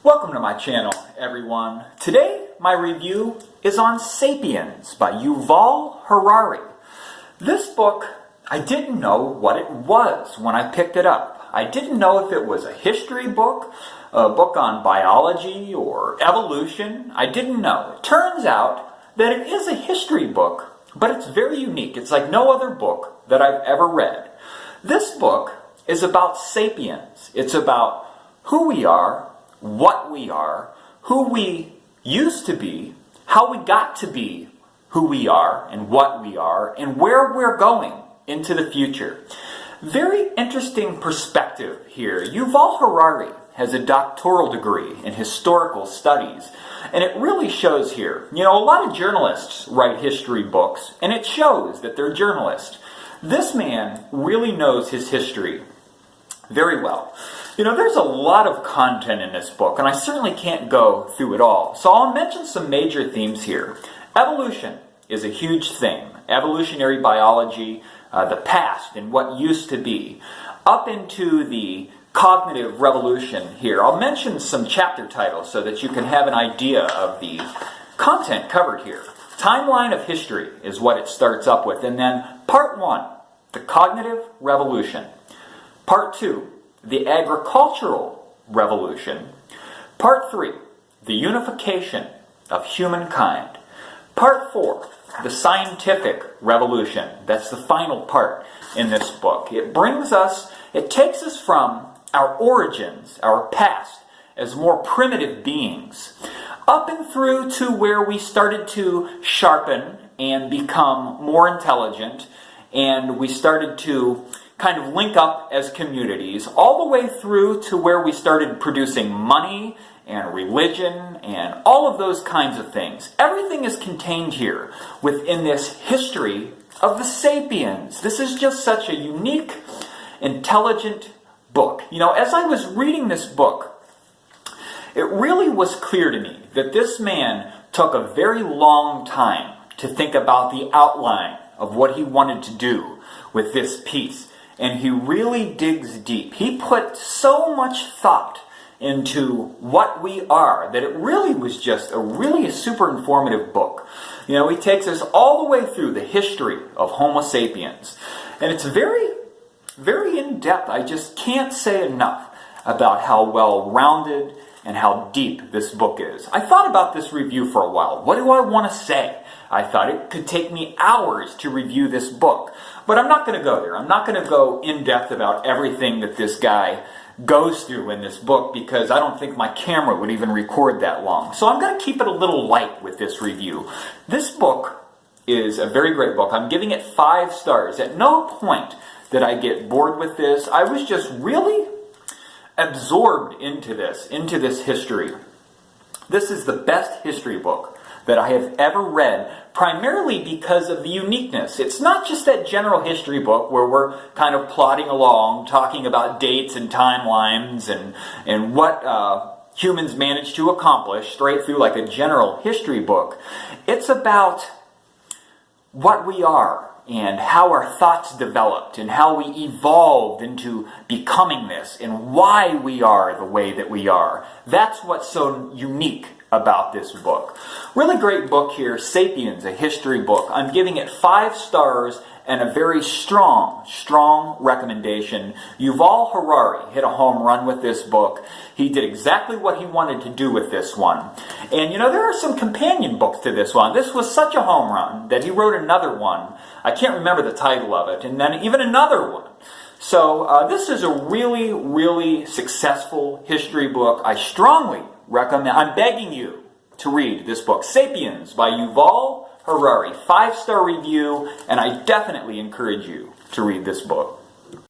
Welcome to my channel, everyone. Today, my review is on Sapiens by Yuval Harari. This book, I didn't know what it was when I picked it up. I didn't know if it was a history book, a book on biology or evolution. I didn't know. It turns out that it is a history book, but it's very unique. It's like no other book that I've ever read. This book is about sapiens. It's about who we are, what we are, who we used to be, how we got to be who we are and what we are, and where we're going into the future. Very interesting perspective here. Yuval Harari has a doctoral degree in historical studies, and it really shows here. You know, a lot of journalists write history books, and it shows that they're journalists. This man really knows his history very well. You know, there's a lot of content in this book, and I certainly can't go through it all. So I'll mention some major themes here. Evolution is a huge theme. Evolutionary biology, the past and what used to be, up into the cognitive revolution here. I'll mention some chapter titles so that you can have an idea of the content covered here. Timeline of history is what it starts up with. And then part 1, the cognitive revolution. Part 2, the agricultural revolution. Part 3, the unification of humankind. Part 4, the scientific revolution. That's the final part in this book. It takes us from our origins, our past, as more primitive beings, up and through to where we started to sharpen and become more intelligent, and we started to kind of link up as communities, all the way through to where we started producing money and religion and all of those kinds of things. Everything is contained here within this history of the sapiens. This is just such a unique, intelligent book. You know, as I was reading this book, it really was clear to me that this man took a very long time to think about the outline of what he wanted to do with this piece. And he really digs deep. He put so much thought into what we are that it really was just a super informative book. You know, he takes us all the way through the history of Homo sapiens. And it's very, very in-depth. I just can't say enough about how well-rounded and how deep this book is. I thought about this review for a while. What do I want to say? I thought it could take me hours to review this book. But I'm not going to go there. I'm not going to go in-depth about everything that this guy goes through in this book because I don't think my camera would even record that long. So I'm going to keep it a little light with this review. This book is a very great book. I'm giving it 5 stars. At no point did I get bored with this. I was just really absorbed into this history. This is the best history book that I have ever read, primarily because of the uniqueness. It's not just that general history book where we're kind of plodding along, talking about dates and timelines and what humans managed to accomplish straight through like a general history book. It's about what we are and how our thoughts developed and how we evolved into becoming this and why we are the way that we are. That's what's so unique about this book. Really great book here, Sapiens, a history book. I'm giving it 5 stars and a very strong recommendation. Yuval Harari hit a home run with this book. He did exactly what he wanted to do with this one. And you know, there are some companion books to this one. This was such a home run that he wrote another one. I can't remember the title of it. And then even another one. So this is a really, really successful history book. I strongly recommend, I'm begging you to read this book, Sapiens by Yuval Harari. 5-star review, and I definitely encourage you to read this book.